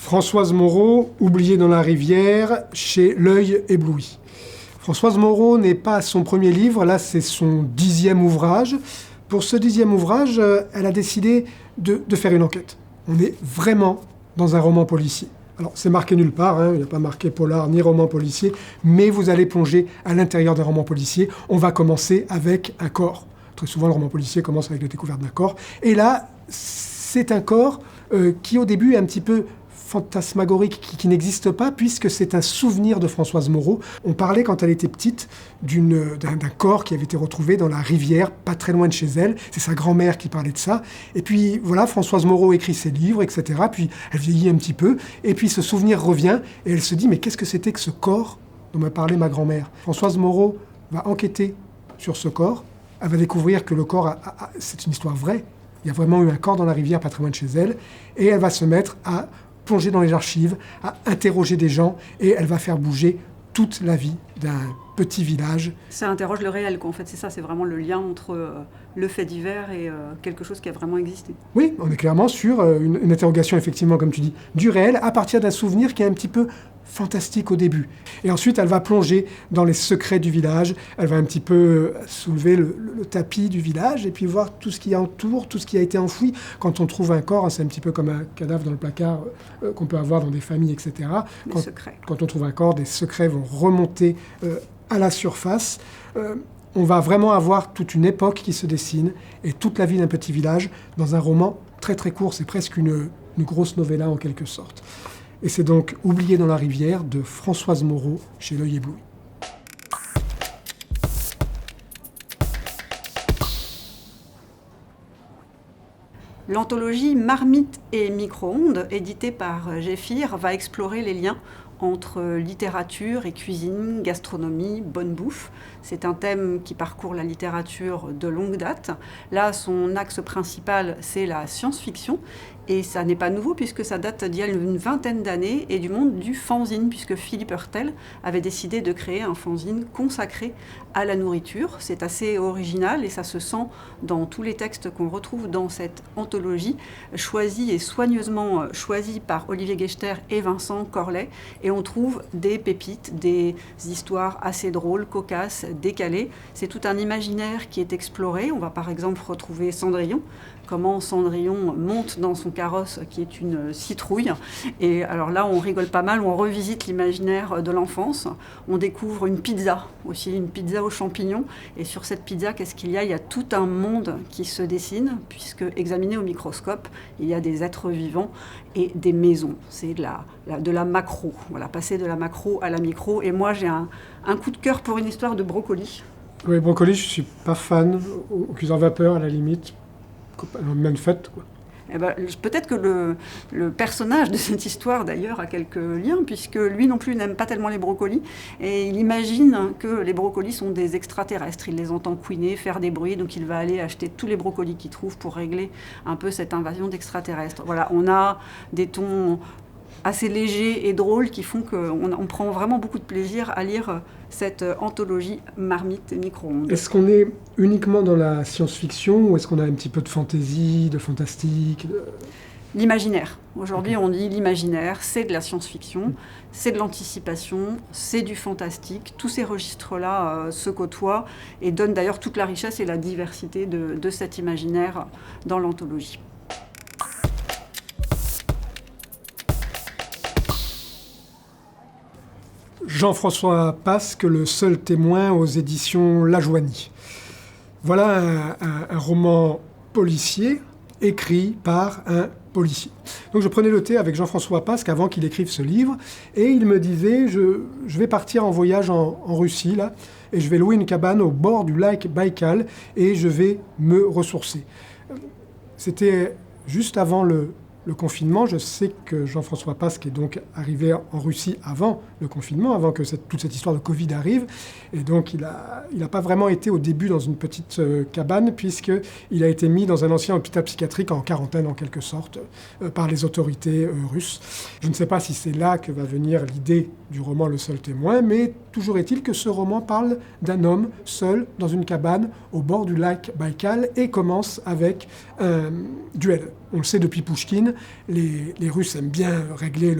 Françoise Moreau, oubliée dans la rivière, chez L'Œil ébloui. Françoise Moreau n'est pas son premier livre, là c'est son 10e ouvrage. Pour ce 10e ouvrage, elle a décidé de faire une enquête. On est vraiment dans un roman policier. Alors c'est marqué nulle part, il n'y a pas marqué polar ni roman policier, mais vous allez plonger à l'intérieur d'un roman policier. On va commencer avec un corps. Très souvent le roman policier commence avec la découverte d'un corps. Et là, c'est un corps qui au début est un petit peu fantasmagorique, qui n'existe pas, puisque c'est un souvenir de Françoise Moreau. On parlait, quand elle était petite, d'un corps qui avait été retrouvé dans la rivière, pas très loin de chez elle. C'est sa grand-mère qui parlait de ça. Et puis, voilà, Françoise Moreau écrit ses livres, etc. Puis, elle vieillit un petit peu. Et puis, ce souvenir revient. Et elle se dit, mais qu'est-ce que c'était que ce corps dont m'a parlé ma grand-mère ? Françoise Moreau va enquêter sur ce corps. Elle va découvrir que le corps, c'est une histoire vraie. Il y a vraiment eu un corps dans la rivière, pas très loin de chez elle. Et elle va se mettre à plonger dans les archives, à interroger des gens, et elle va faire bouger toute la vie d'un petit village. Ça interroge le réel, quoi. En fait, c'est ça, c'est vraiment le lien entre le fait divers et quelque chose qui a vraiment existé. Oui, on est clairement sur une interrogation, effectivement, comme tu dis, du réel, à partir d'un souvenir qui est un petit peu fantastique au début. Et ensuite, elle va plonger dans les secrets du village, elle va un petit peu soulever le tapis du village et puis voir tout ce qui entoure, tout ce qui a été enfoui. Quand on trouve un corps, c'est un petit peu comme un cadavre dans le placard qu'on peut avoir dans des familles, etc. Quand on trouve un corps, des secrets vont remonter à la surface. On va vraiment avoir toute une époque qui se dessine et toute la vie d'un petit village dans un roman très très court. C'est presque une grosse novella en quelque sorte. Et c'est donc Oublié dans la rivière de Françoise Moreau chez L'Œil ébloui. L'anthologie Marmite et micro-ondes, éditée par Géphir, va explorer les liens entre littérature et cuisine, gastronomie, bonne bouffe. C'est un thème qui parcourt la littérature de longue date. Là, son axe principal, c'est la science-fiction. Et ça n'est pas nouveau puisque ça date d'il y a une vingtaine d'années et du monde du fanzine, puisque Philippe Heurtel avait décidé de créer un fanzine consacré à la nourriture. C'est assez original et ça se sent dans tous les textes qu'on retrouve dans cette anthologie, choisis et soigneusement choisis par Olivier Gechter et Vincent Corlet. Et on trouve des pépites, des histoires assez drôles, cocasses, décalées. C'est tout un imaginaire qui est exploré. On va par exemple retrouver Cendrillon, comment Cendrillon monte dans son carrosse qui est une citrouille. Et alors là, on rigole pas mal, on revisite l'imaginaire de l'enfance. On découvre une pizza, aussi une pizza aux champignons. Et sur cette pizza, qu'est-ce qu'il y a ? Il y a tout un monde qui se dessine, puisque examiné au microscope, il y a des êtres vivants et des maisons. C'est de la macro. Voilà, passer de la macro à la micro. Et moi, j'ai un coup de cœur pour une histoire de brocoli. Oui, brocoli, je suis pas fan. Au cuisson vapeur, à la limite. Même fait, quoi. Eh ben, peut-être que le personnage de cette histoire, d'ailleurs, a quelques liens, puisque lui non plus n'aime pas tellement les brocolis, et il imagine que les brocolis sont des extraterrestres. Il les entend couiner, faire des bruits, donc il va aller acheter tous les brocolis qu'il trouve pour régler un peu cette invasion d'extraterrestres. Voilà, on a des tons assez légers et drôles qui font qu'on prend vraiment beaucoup de plaisir à lire cette anthologie Marmite et micro-ondes. Est-ce qu'on est uniquement dans la science-fiction ou est-ce qu'on a un petit peu de fantaisie, de fantastique L'imaginaire. Aujourd'hui, on dit l'imaginaire, c'est de la science-fiction, c'est de l'anticipation, c'est du fantastique. Tous ces registres-là se côtoient et donnent d'ailleurs toute la richesse et la diversité de cet imaginaire dans l'anthologie. Jean-François Pasque, Le Seul témoin aux éditions La Joigny. Voilà un roman policier écrit par un policier. Donc je prenais le thé avec Jean-François Pasque avant qu'il écrive ce livre et il me disait je vais partir en voyage en Russie là et je vais louer une cabane au bord du lac Baïkal et je vais me ressourcer. C'était juste avant le confinement. Je sais que Jean-François Pasque est donc arrivé en Russie avant le confinement, avant que toute cette histoire de Covid arrive. Et donc, il a pas vraiment été au début dans une petite cabane, puisqu'il a été mis dans un ancien hôpital psychiatrique en quarantaine, en quelque sorte, par les autorités russes. Je ne sais pas si c'est là que va venir l'idée du roman Le Seul témoin, mais toujours est-il que ce roman parle d'un homme seul dans une cabane au bord du lac Baïkal et commence avec un duel. On le sait depuis Pouchkine, Poutine. Les Russes aiment bien régler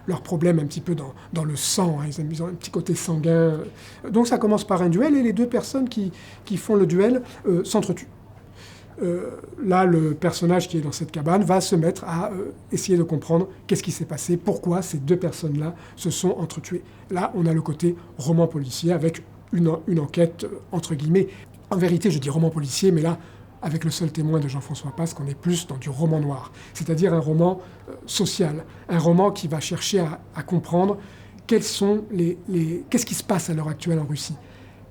leurs problèmes un petit peu dans le sang, hein. Ils ont un petit côté sanguin. Donc ça commence par un duel, et les deux personnes qui font le duel s'entretuent. Là, le personnage qui est dans cette cabane va se mettre à essayer de comprendre qu'est-ce qui s'est passé, pourquoi ces deux personnes-là se sont entretuées. Là, on a le côté roman policier avec une enquête, entre guillemets. En vérité, je dis roman policier, mais là, avec le seul témoin de Jean-François Pasque, on est plus dans du roman noir, c'est-à-dire un roman social, un roman qui va chercher à comprendre qu'est-ce qui se passe à l'heure actuelle en Russie,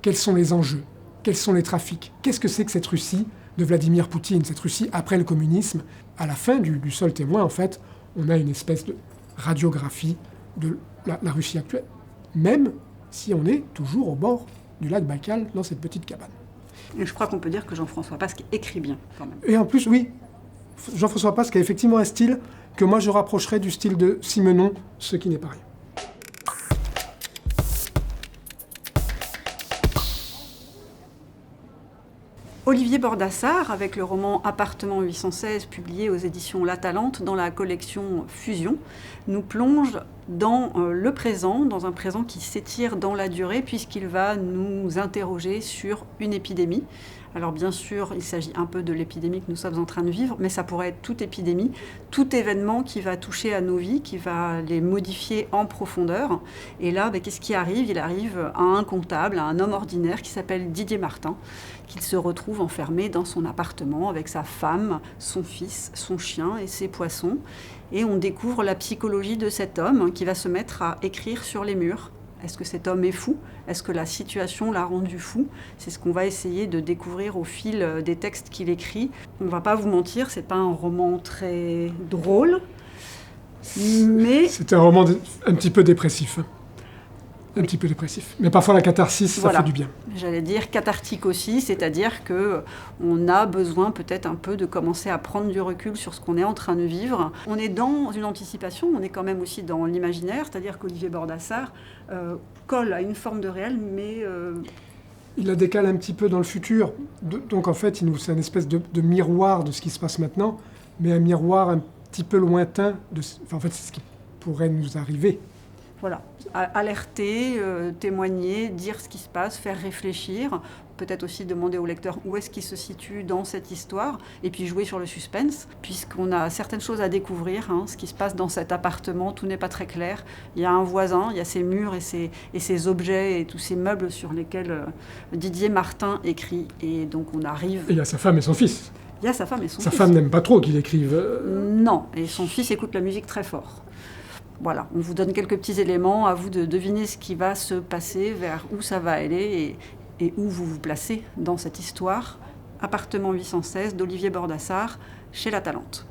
quels sont les enjeux, quels sont les trafics, qu'est-ce que c'est que cette Russie de Vladimir Poutine, cette Russie après le communisme. À la fin du seul témoin, en fait, on a une espèce de radiographie de la Russie actuelle, même si on est toujours au bord du lac Baïkal, dans cette petite cabane. Et je crois qu'on peut dire que Jean-François Pasque écrit bien, quand même. Et en plus, oui, Jean-François Pasque a effectivement un style que moi je rapprocherais du style de Simenon, ce qui n'est pas rien. Olivier Bordassar, avec le roman Appartement 816, publié aux éditions La Talente dans la collection Fusion, nous plonge dans le présent, dans un présent qui s'étire dans la durée, puisqu'il va nous interroger sur une épidémie. Alors bien sûr, il s'agit un peu de l'épidémie que nous sommes en train de vivre, mais ça pourrait être toute épidémie, tout événement qui va toucher à nos vies, qui va les modifier en profondeur. Et là, qu'est-ce qui arrive ? Il arrive à un comptable, à un homme ordinaire qui s'appelle Didier Martin, qu'il se retrouve enfermé dans son appartement avec sa femme, son fils, son chien et ses poissons. Et on découvre la psychologie de cet homme qui va se mettre à écrire sur les murs. Est-ce que cet homme est fou ? Est-ce que la situation l'a rendu fou ? C'est ce qu'on va essayer de découvrir au fil des textes qu'il écrit. On ne va pas vous mentir, c'est pas un roman très drôle, mais... C'est un roman un petit peu dépressif. Un petit peu dépressif. Mais parfois la catharsis, ça fait du bien. J'allais dire cathartique aussi, c'est-à-dire qu'on a besoin peut-être un peu de commencer à prendre du recul sur ce qu'on est en train de vivre. On est dans une anticipation, on est quand même aussi dans l'imaginaire, c'est-à-dire qu'Olivier Bordassar colle à une forme de réel, mais... Il la décale un petit peu dans le futur. Donc en fait, c'est une espèce de miroir de ce qui se passe maintenant, mais un miroir un petit peu lointain. En fait, c'est ce qui pourrait nous arriver. Voilà, alerter, témoigner, dire ce qui se passe, faire réfléchir, peut-être aussi demander au lecteur où est-ce qu'il se situe dans cette histoire, et puis jouer sur le suspense, puisqu'on a certaines choses à découvrir, ce qui se passe dans cet appartement, tout n'est pas très clair. Il y a un voisin, il y a ces murs et ces objets et tous ces meubles sur lesquels Didier Martin écrit, et donc on arrive... Et il y a sa femme et son fils. Il y a sa femme et son fils. Sa femme n'aime pas trop qu'il écrive. Non, et son fils écoute la musique très fort. Voilà, on vous donne quelques petits éléments, à vous de deviner ce qui va se passer, vers où ça va aller et où vous vous placez dans cette histoire. Appartement 816 d'Olivier Bordassar, chez La Talente.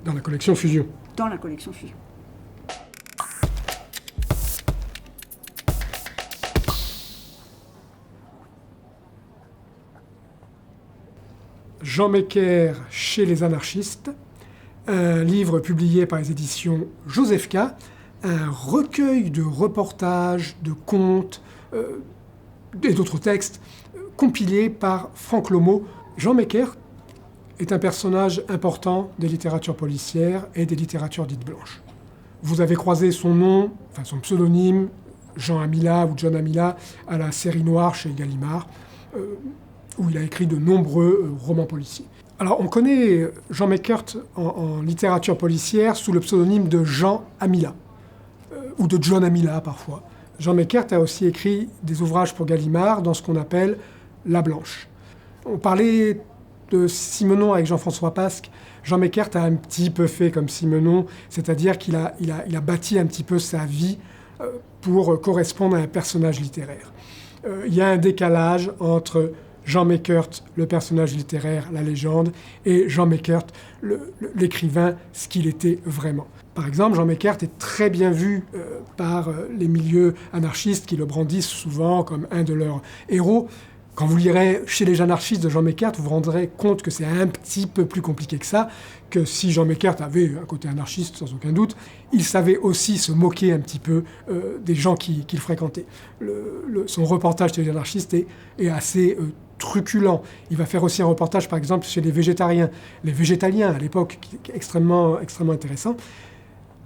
Dans la collection Fusion. Dans la collection Fusion. Jean Mecker, chez les anarchistes. Un livre publié par les éditions Joseph K, un recueil de reportages, de contes et d'autres textes compilés par Franck Lomo. Jean Mecker est un personnage important des littératures policières et des littératures dites blanches. Vous avez croisé son nom, enfin son pseudonyme, Jean Amila ou John Amila, à la série noire chez Gallimard, où il a écrit de nombreux romans policiers. Alors, on connaît Jean Meckert en littérature policière sous le pseudonyme de Jean Amila, ou de John Amila parfois. Jean Meckert a aussi écrit des ouvrages pour Gallimard dans ce qu'on appelle La Blanche. On parlait de Simenon avec Jean-François Pasque. Jean Meckert a un petit peu fait comme Simenon, c'est-à-dire qu'il a bâti un petit peu sa vie pour correspondre à un personnage littéraire. Il y a un décalage entre Jean Meckert, le personnage littéraire, la légende, et Jean Meckert, l'écrivain, ce qu'il était vraiment. Par exemple, Jean Meckert est très bien vu par les milieux anarchistes qui le brandissent souvent comme un de leurs héros. Quand vous lirez Chez les anarchistes de Jean Meckert, vous vous rendrez compte que c'est un petit peu plus compliqué que ça, que si Jean Meckert avait un côté anarchiste, sans aucun doute, il savait aussi se moquer un petit peu des gens qu'il fréquentait. Son reportage sur les anarchistes est assez truculent. Il va faire aussi un reportage, par exemple, chez les végétariens, les végétaliens à l'époque, qui est extrêmement intéressant.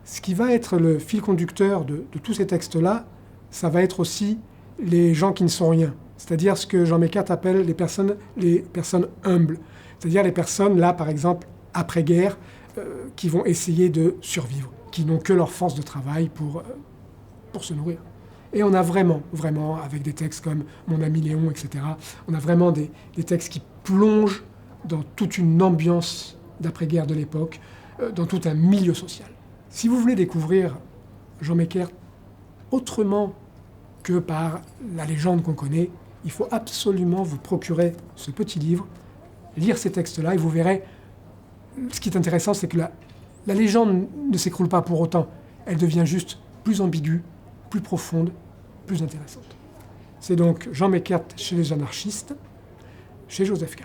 Ce qui va être le fil conducteur de tous ces textes-là, ça va être aussi les gens qui ne sont rien. C'est-à-dire ce que Jean Meckert appelle les personnes humbles. C'est-à-dire les personnes, là, par exemple, après-guerre, qui vont essayer de survivre, qui n'ont que leur force de travail pour se nourrir. Et on a vraiment, avec des textes comme Mon ami Léon, etc., on a vraiment des textes qui plongent dans toute une ambiance d'après-guerre de l'époque, dans tout un milieu social. Si vous voulez découvrir Jean Meckert autrement que par la légende qu'on connaît, il faut absolument vous procurer ce petit livre, lire ces textes-là, et vous verrez, ce qui est intéressant, c'est que la légende ne s'écroule pas pour autant. Elle devient juste plus ambiguë, plus profonde, plus intéressante. C'est donc Jean Meckert chez les anarchistes, chez Joseph K.